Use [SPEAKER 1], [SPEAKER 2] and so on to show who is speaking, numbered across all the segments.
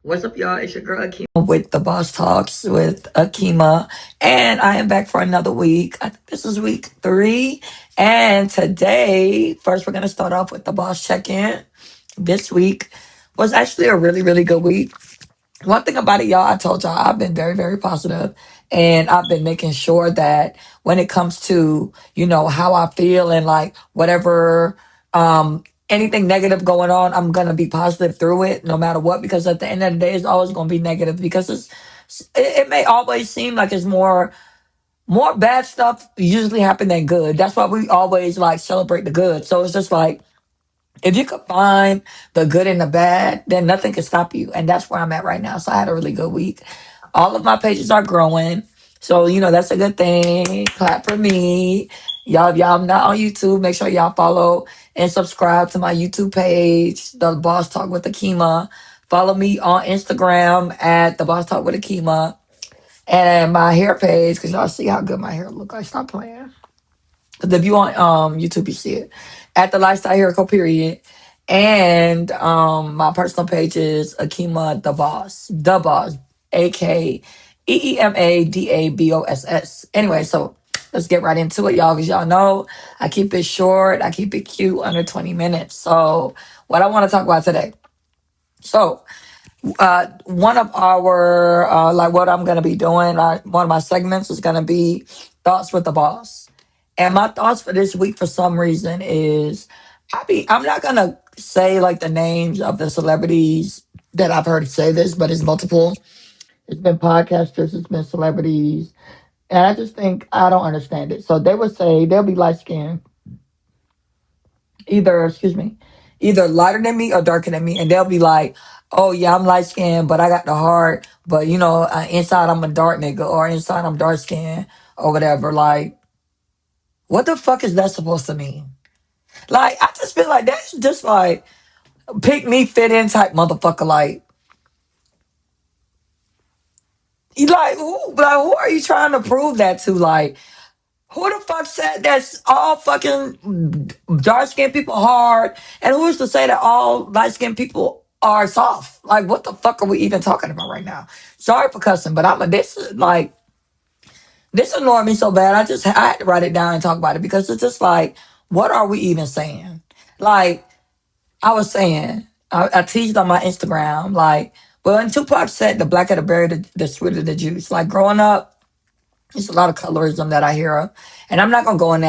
[SPEAKER 1] What's up, y'all? It's your girl Akeema with the Boss Talks with Akeema, and I am back for another week. I think this is week 3, and today, first, we're gonna start off with the Boss Check-in. This week was actually a really, really good week. One thing about it, y'all, I told y'all I've been very, very positive, and I've been making sure that when it comes to, how I feel and like whatever, anything negative going on, I'm going to be positive through it no matter what, because at the end of the day, it's always going to be negative because it may always seem like it's more bad stuff usually happen than good. That's why we always like celebrate the good. So it's just like, if you could find the good and the bad, then nothing can stop you. And that's where I'm at right now. So I had a really good week. All of my pages are growing. So, that's a good thing. Clap for me. Y'all, if y'all not on YouTube, make sure y'all follow and subscribe to my YouTube page, The Boss Talk with Akeema. Follow me on Instagram at The Boss Talk with Akeema. And my hair page, because y'all see how good my hair look like. Stop playing. If you on YouTube, you see it at the Lifestyle Hero period. And my personal page is Akeema the Boss, AKEEMADABOSS. Anyway, so let's get right into it, y'all. Because y'all know I keep it short, I keep it cute, under 20 minutes. So what I want to talk about today. So one of our like what I'm gonna be doing, one of my segments is gonna be thoughts with the boss. And my thoughts for this week, for some reason, is I'm not gonna say like the names of the celebrities that I've heard say this, but it's multiple. It's been podcasters, it's been celebrities, and I just think I don't understand it. So they would say they'll be light skinned, either lighter than me or darker than me, and they'll be like, "Oh yeah, I'm light skinned, but I got the heart, but inside I'm a dark nigga, or inside I'm dark skinned, or whatever." Like, what the fuck is that supposed to mean? Like, I just feel like that's just like pick me, fit in type motherfucker. Like, who are you trying to prove that to? Like, who the fuck said that's all fucking dark skinned people hard? And who's to say that all light skinned people are soft? Like, what the fuck are we even talking about right now? Sorry for cussing, but this annoyed me so bad. I had to write it down and talk about it because it's just like, what are we even saying? Like, I was saying, I teased on my Instagram, like, well, and Tupac said, the blacker the berry, the sweeter the juice. Like, growing up, there's a lot of colorism that I hear of. And I'm not gonna going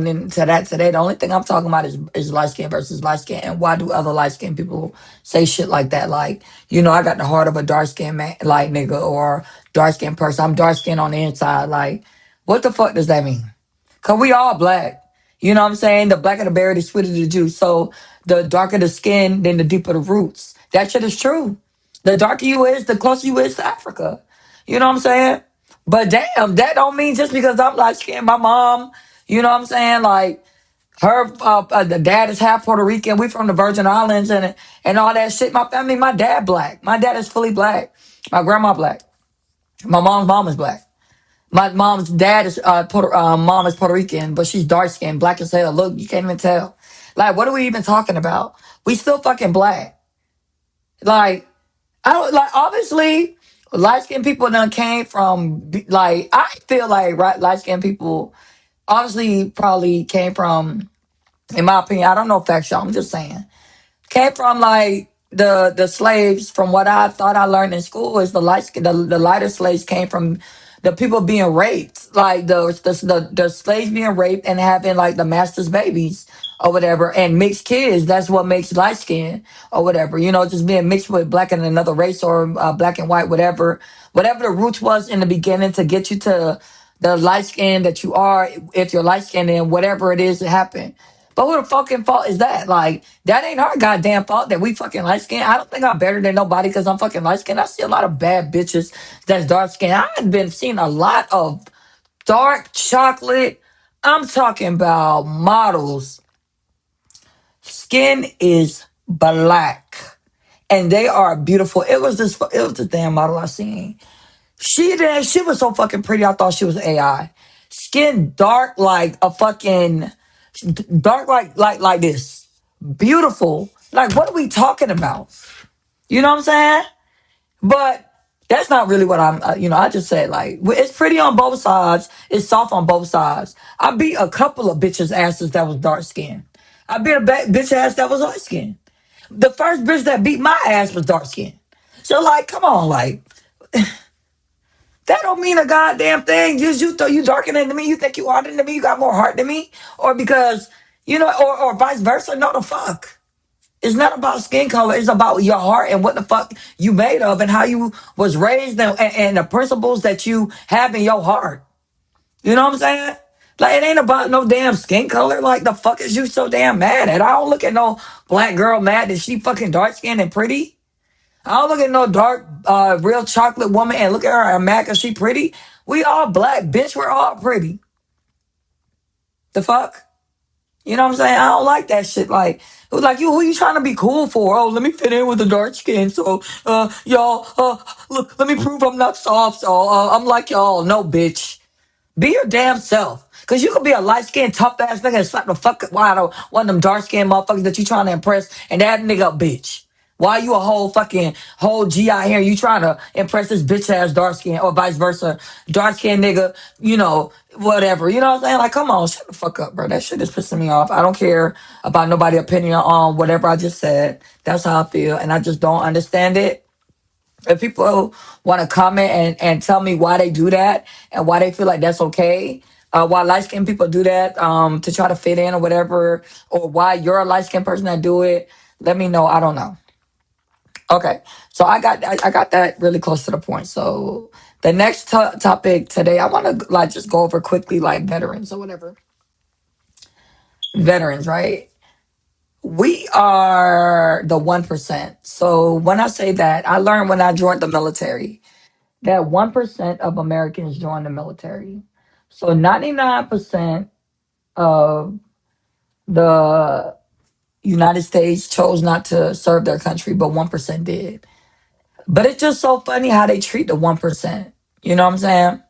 [SPEAKER 1] into that today. The only thing I'm talking about is light skin versus light skin, and why do other light skin people say shit like that? Like, I got the heart of a dark skinned man, like nigga, or dark skinned person. I'm dark skinned on the inside. Like, what the fuck does that mean? Cause we all black. You know what I'm saying? The blacker the berry, the sweeter the juice. So the darker the skin, then the deeper the roots. That shit is true. The darker you is, the closer you is to Africa. You know what I'm saying? But damn, that don't mean just because I'm light skinned, my mom, you know what I'm saying? Like, the dad is half Puerto Rican. We from the Virgin Islands and all that shit. My family, my dad black. My dad is fully black. My grandma black. My mom's mom is black. My mom's dad is mom is Puerto Rican, but she's dark skinned, black as hell. Look, you can't even tell. Like, what are we even talking about? We still fucking black. Like, I don't like. Obviously, light skinned people done came from like I feel like light skinned people obviously probably came from, in my opinion, I don't know facts, y'all. I'm just saying, came from like the slaves. From what I thought I learned in school, is the lighter slaves came from the people being raped, like the slaves being raped and having like the master's babies or whatever, and mixed kids. That's what makes light skin or whatever. Just being mixed with black and another race, or black and white, whatever the roots was in the beginning to get you to the light skin that you are. If you're light skinned, and whatever it is that happened. But who the fucking fault is that? Like, that ain't our goddamn fault that we fucking light skinned. I don't think I'm better than nobody because I'm fucking light skinned. I see a lot of bad bitches that's dark skinned. I've been seeing a lot of dark chocolate. I'm talking about models. Skin is black. And they are beautiful. It was this damn model I seen. She was so fucking pretty. I thought she was AI. Skin dark like a fucking dark like this. Beautiful. Like, what are we talking about? You know what I'm saying? But that's not really what I'm, I just said, like, it's pretty on both sides. It's soft on both sides. I beat a couple of bitches' asses that was dark skinned. I beat a bitch ass that was light skinned. The first bitch that beat my ass was dark skinned. So, like, come on, like, that don't mean a goddamn thing. Just you darker than me, you think you harder than me, you got more heart than me, or because, or vice versa. No, the fuck. It's not about skin color. It's about your heart and what the fuck you made of and how you was raised and the principles that you have in your heart. You know what I'm saying? Like, it ain't about no damn skin color. Like, the fuck is you so damn mad at? I don't look at no black girl mad that she fucking dark skinned and pretty. I don't look at no dark, real chocolate woman and look at her and mad because she pretty. We all black, bitch. We're all pretty. The fuck? You know what I'm saying? I don't like that shit. Like, it was like, who you trying to be cool for? Oh, let me fit in with the dark skin. So, y'all, look, let me prove I'm not soft. So, I'm like y'all. No, bitch. Be your damn self. Cause you could be a light skinned, tough ass nigga and slap the fuck out of one of them dark skinned motherfuckers that you trying to impress and that nigga a bitch. Why you a whole G out here? You trying to impress this bitch ass dark skin or vice versa, dark skinned nigga, whatever. You know what I'm saying? Like, come on, shut the fuck up, bro. That shit is pissing me off. I don't care about nobody's opinion on whatever I just said. That's how I feel, and I just don't understand it. If people want to comment and tell me why they do that and why they feel like that's okay, why light skinned people do that to try to fit in or whatever, or why you're a light skinned person that do it, let me know. I don't know. Okay, so I got that really close to the point. So the next topic today, I want to like just go over quickly like veterans or whatever. Veterans, right? We are the 1%. So when I say that, I learned when I joined the military that 1% of Americans join the military. So 99% of the United States chose not to serve their country, but 1% did. But it's just so funny how they treat the 1%. You know what I'm saying?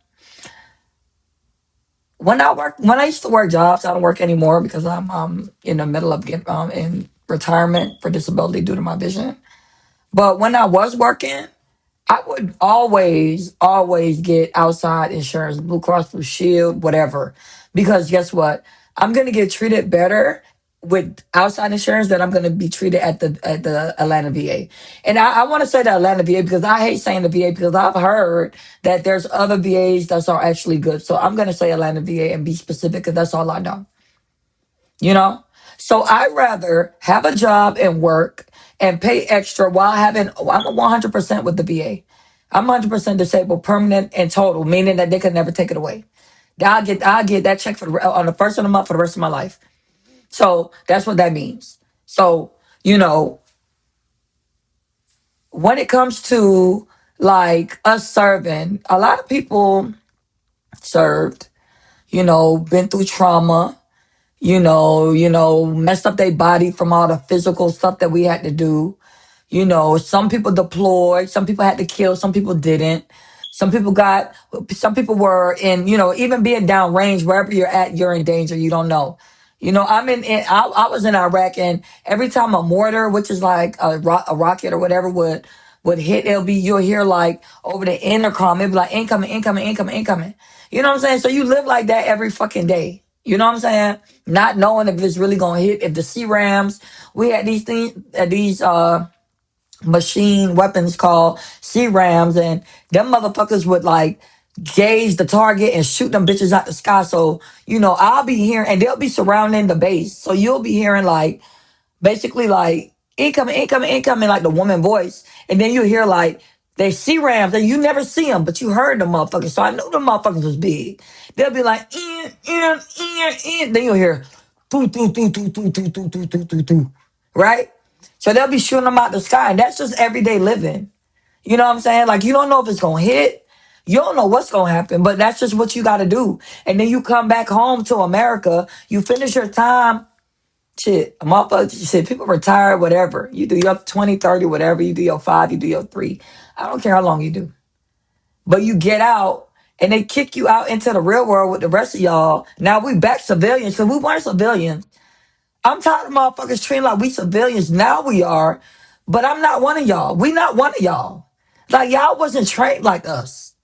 [SPEAKER 1] When I used to work jobs, I don't work anymore because I'm in the middle of getting in retirement for disability due to my vision. But when I was working, I would always get outside insurance, Blue Cross Blue Shield, whatever. Because guess what? I'm gonna get treated better with outside insurance than I'm gonna be treated at the Atlanta VA. And I want to say the Atlanta VA because I hate saying the VA because I've heard that there's other VAs that are actually good. So I'm gonna say Atlanta VA and be specific because that's all I know. You know? So I'd rather have a job and work and pay extra while I'm 100% with the VA. I'm 100% disabled, permanent and total, meaning that they could never take it away. I'll get that check on the first of the month for the rest of my life. So that's what that means. So, when it comes to like us serving, a lot of people served, been through trauma, messed up their body from all the physical stuff that we had to do. Some people deployed, some people had to kill, some people didn't. Some people were in, even being downrange, wherever you're at, you're in danger. You don't know. I was in Iraq, and every time a mortar, which is like a rocket or whatever, would hit, you'll hear like over the intercom, it'd be like incoming, incoming, incoming, incoming. You know what I'm saying? So you live like that every fucking day. You know what I'm saying? Not knowing if it's really gonna hit, if the C Rams, we had these things, these machine weapons called C Rams, and them motherfuckers would like gauge the target and shoot them bitches out the sky. So, I'll be hearing, and they'll be surrounding the base. So you'll be hearing like, basically like, incoming, incoming, incoming, like the woman voice. And then you hear like, they C Rams, and you never see them, but you heard the motherfuckers. So I knew the motherfuckers was big. They'll be like, Then you'll hear, doo, doo, doo, doo, doo, doo, doo, doo, doo, doo, doo. Right? So they'll be shooting them out the sky, and that's just everyday living. You know what I'm saying? Like, you don't know if it's gonna hit. You don't know what's gonna happen, but that's just what you gotta do. And then you come back home to America, you finish your time. Shit, motherfucker, shit, people retire, whatever. You do your 20, 30, whatever. You do your 5, you do your 3. I don't care how long you do. But you get out, and they kick you out into the real world with the rest of y'all. Now we back civilians, because we weren't civilians. I'm tired of motherfuckers treating like we civilians. Now we are, but I'm not one of y'all. We not one of y'all. Like y'all wasn't trained like us.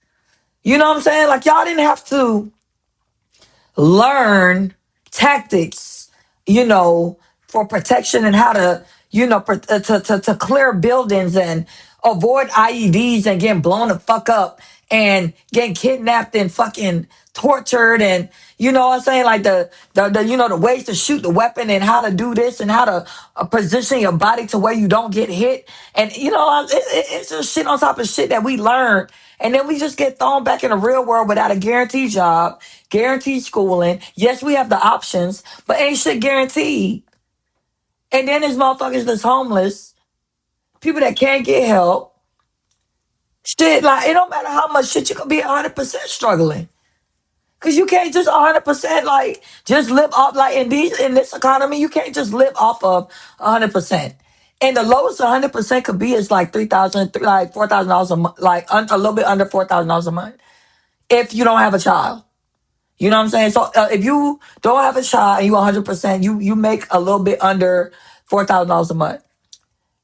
[SPEAKER 1] You know what I'm saying? Like y'all didn't have to learn tactics, you know, for protection and how to, you know, to clear buildings and avoid IEDs and getting blown the fuck up and getting kidnapped and fucking tortured and you know what I'm saying, like the you know the ways to shoot the weapon and how to do this and how to position your body to where you don't get hit and you know it's just shit on top of shit that we learned and then we just get thrown back in the real world without a guaranteed job, guaranteed schooling. Yes, we have the options, but ain't shit guaranteed. And then there's motherfuckers that's homeless, people that can't get help. Shit, like it don't matter how much shit you could be 100% struggling. Cause you can't just 100% like just live off like in this economy, you can't just live off of 100%. And the lowest 100% could be is like 3,000, like $4,000 a month, like a little bit under $4,000 a month if you don't have a child. You know what I'm saying? So if you don't have a child and you 100%, you make a little bit under $4,000 a month.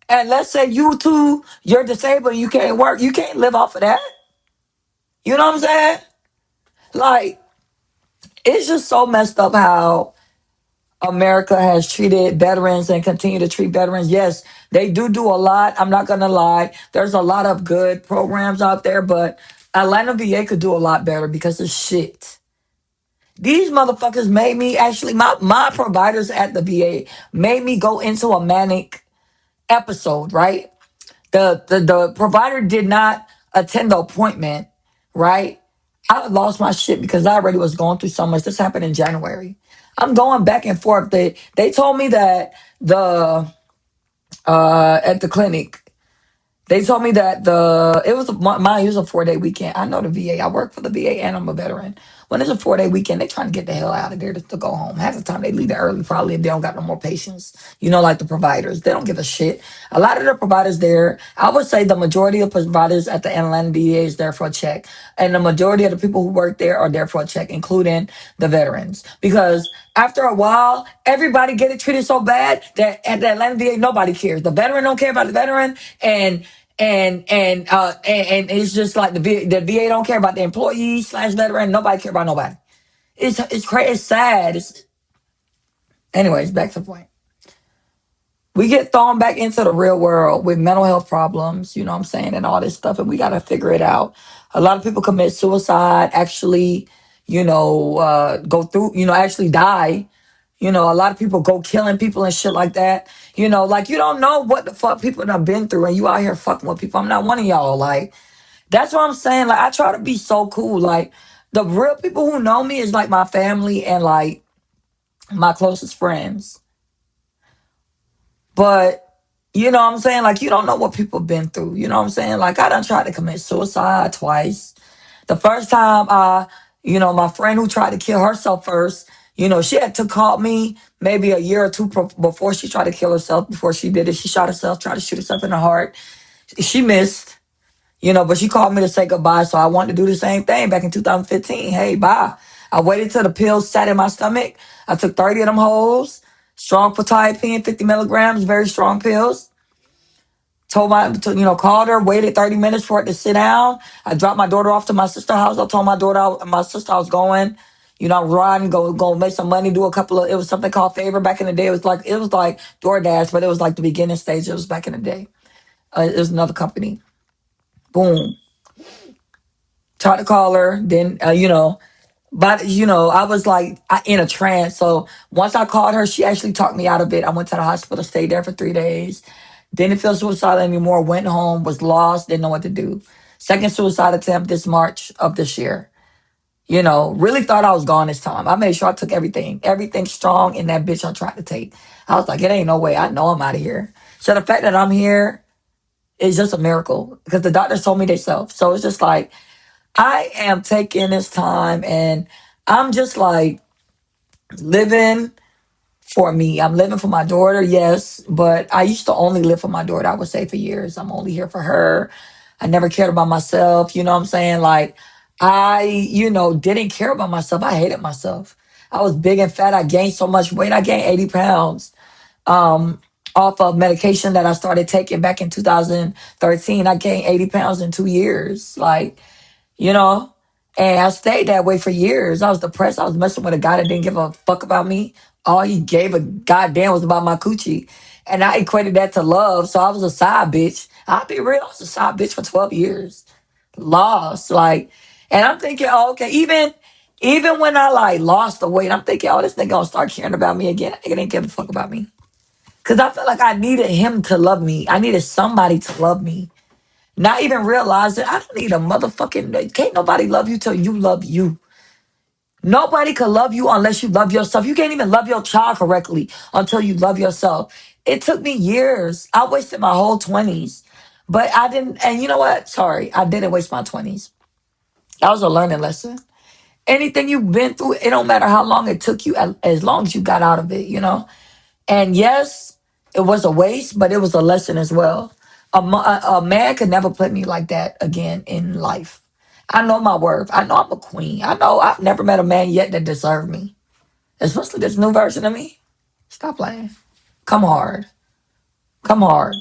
[SPEAKER 1] And let's say you too, you're disabled and you can't work, you can't live off of that. You know what I'm saying? Like, it's just so messed up how America has treated veterans and continue to treat veterans. Yes, they do a lot. I'm not going to lie. There's a lot of good programs out there, but Atlanta VA could do a lot better because of shit. These motherfuckers made me actually, my providers at the VA made me go into a manic episode, right? The provider did not attend the appointment, right? I lost my shit because I already was going through so much. This happened in January. I'm going back and forth. They told me that the at the clinic they told me that it was mine was a 4-day weekend. I know the VA. I work for the VA and I'm a veteran. When it's a 4-day weekend, they trying to get the hell out of there to go home. Half the time they leave it early, probably if they don't got no more patients. You know, like the providers, they don't give a shit. A lot of the providers there, I would say the majority of providers at the Atlanta VA is there for a check, and the majority of the people who work there are there for a check, including the veterans, because after a while, everybody get it treated so bad that at the Atlanta VA, nobody cares. The veteran don't care about the veteran, and it's just like the VA don't care about the employee slash veteran. Nobody care about nobody. It's crazy. It's sad. Anyways, back to the point. We get thrown back into the real world with mental health problems, you know what I'm saying, and all this stuff, and we got to figure it out. A lot of people commit suicide, actually, go through, actually die. You know, a lot of people go killing people and shit like that. You know, like you don't know what the fuck people have been through, and you out here fucking with people. I'm not one of y'all. Like, that's what I'm saying. Like, I try to be so cool. Like, the real people who know me is like my family and like my closest friends. But you know what I'm saying? Like, you don't know what people been through. You know what I'm saying? Like, I done tried to commit suicide twice. The first time my friend who tried to kill herself first, she had to call me maybe a year or two before she tried to kill herself. Before she did it, she shot herself, tried to shoot herself in the heart. She missed, but she called me to say goodbye. So I wanted to do the same thing back in 2015. Hey, bye. I waited till the pills sat in my stomach. I took 30 of them holes. Strong quetiapine, 50 milligrams, very strong pills. Called her, waited 30 minutes for it to sit down. I dropped my daughter off to my sister's house. I told my sister I was going, riding, go make some money, do a couple of, it was something called Favor back in the day. It was like DoorDash, but it was like the beginning stage. It was back in the day. It was another company. Boom. Tried to call her, then, but I was like in a trance. So once I called her, she actually talked me out of it. I went to the hospital, stayed there for 3 days. Didn't feel suicidal anymore. Went home, was lost, didn't know what to do. Second suicide attempt this March of this year. Really thought I was gone this time. I made sure I took everything strong in that bitch I tried to take. I was like, it ain't no way. I know I'm out of here. So the fact that I'm here is just a miracle because the doctors told me themselves. So it's just like, I am taking this time and I'm just like living for me. I'm living for my daughter, yes, but I used to only live for my daughter, I would say, for years. I'm only here for her. I never cared about myself. You know what I'm saying? Like, I, didn't care about myself. I hated myself. I was big and fat. I gained so much weight. I gained 80 pounds. off of medication that I started taking back in 2013. I gained 80 pounds in 2 years. Like, you know, and I stayed that way for years. I was depressed. I was messing with a guy that didn't give a fuck about me. All he gave a goddamn was about my coochie. And I equated that to love. So I was a side bitch. I'll be real. I was a side bitch for 12 years. Lost. Like, and I'm thinking, oh, okay, even when I like lost the weight, I'm thinking, oh, this nigga gonna start caring about me again. That nigga didn't give a fuck about me. Cause I felt like I needed him to love me. I needed somebody to love me. Not even realizing I don't need a motherfucking. Can't nobody love you till you love you. Nobody can love you unless you love yourself. You can't even love your child correctly until you love yourself. It took me years. I wasted my whole 20s. But I didn't, and you know what? Sorry, I didn't waste my 20s. That was a learning lesson. Anything you've been through, it don't matter how long it took you, as long as you got out of it, you know? And yes, it was a waste, but it was a lesson as well. A man could never put me like that again in life. I know my worth. I know I'm a queen. I know I've never met a man yet that deserved me, especially this new version of me. Stop playing. Come hard. Come hard.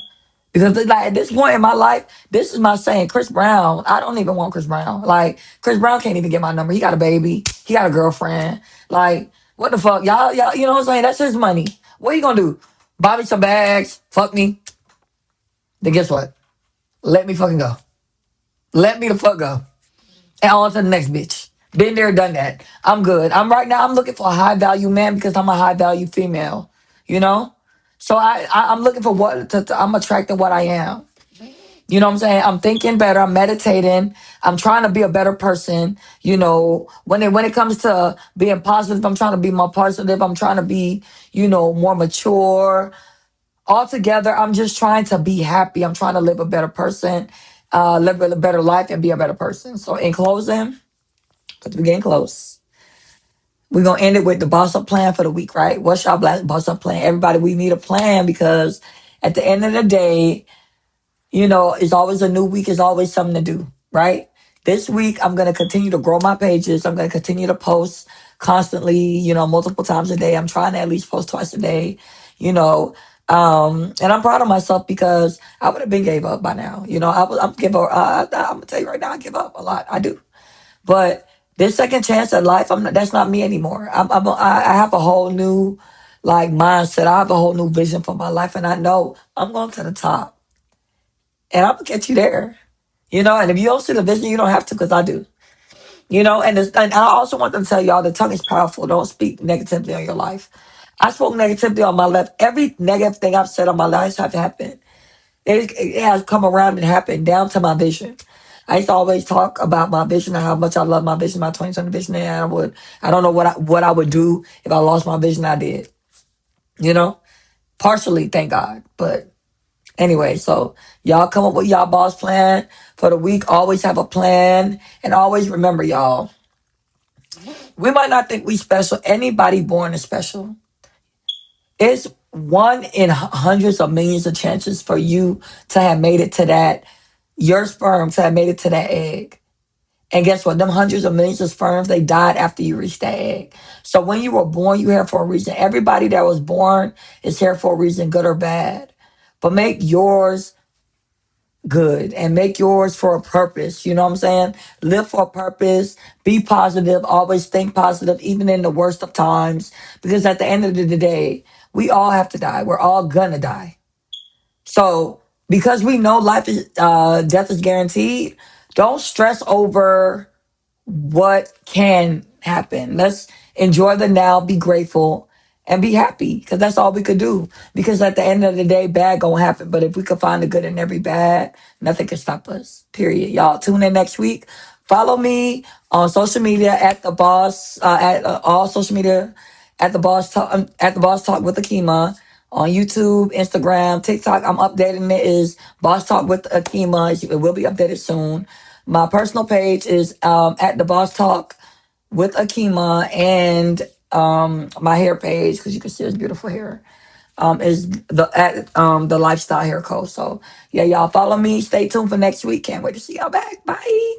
[SPEAKER 1] Because like at this point in my life, this is my saying. Chris Brown, I don't even want Chris Brown. Like Chris Brown can't even get my number. He got a baby. He got a girlfriend. Like what the fuck, y'all. You know what I'm saying? That's his money. What you gonna do? Buy me some bags? Fuck me? Then guess what? Let me fucking go. Let me the fuck go. And on to the next bitch. Been there, done that. I'm good. I'm right now. I'm looking for a high value man because I'm a high value female. You know. So I'm looking for what I'm attracting what I am. You know what I'm saying? I'm thinking better. I'm meditating. I'm trying to be a better person. You know, when it comes to being positive, I'm trying to be more positive. I'm trying to be, more mature. Altogether, I'm just trying to be happy. I'm trying to live a better person, live a better life, and be a better person. So, in closing, because we're getting close, we're gonna end it with the boss up plan for the week, right? What's your boss up plan? Everybody, we need a plan because at the end of the day, it's always a new week. It's always something to do, right? This week, I'm going to continue to grow my pages. I'm going to continue to post constantly, multiple times a day. I'm trying to at least post twice a day, you know. And I'm proud of myself because I would have been gave up by now. I'm give up. I'm going to tell you right now, I give up a lot. I do. But this second chance at life, that's not me anymore. I have a whole new, like, mindset. I have a whole new vision for my life. And I know I'm going to the top. And I'm gonna get you there, And if you don't see the vision, you don't have to, because I do, And I also want to tell y'all, the tongue is powerful. Don't speak negatively on your life. I spoke negativity on my life. Every negative thing I've said on my life has happened. It has come around and happened down to my vision. I used to always talk about my vision and how much I love my vision, my 2020 vision, and I don't know what I would do if I lost my vision. I did, partially, thank God, but. Anyway, so y'all come up with y'all boss plan for the week. Always have a plan. And always remember, y'all, we might not think we special. Anybody born is special. It's one in hundreds of millions of chances for you to have made it to that, your sperm to have made it to that egg. And guess what? Them hundreds of millions of sperms, they died after you reached that egg. So when you were born, you here for a reason. Everybody that was born is here for a reason, good or bad. But make yours good and make yours for a purpose. You know what I'm saying? Live for a purpose. Be positive. Always think positive, even in the worst of times. Because at the end of the day, we all have to die. We're all gonna die. So because we know death is guaranteed, don't stress over what can happen. Let's enjoy the now, be grateful, and be happy, because that's all we could do. Because at the end of the day, bad gonna happen. But if we could find the good in every bad, nothing can stop us. Period. Y'all tune in next week. Follow me on social media at the boss, all social media at the boss talk with Akeema. On YouTube, Instagram, TikTok, I'm updating it is Boss Talk with Akeema. It will be updated soon. My personal page is at the Boss Talk with Akeema, and my hair page, because you can see his beautiful hair, is the Lifestyle Hair Co. So yeah, y'all follow me. Stay tuned for next week. Can't wait to see y'all back. Bye.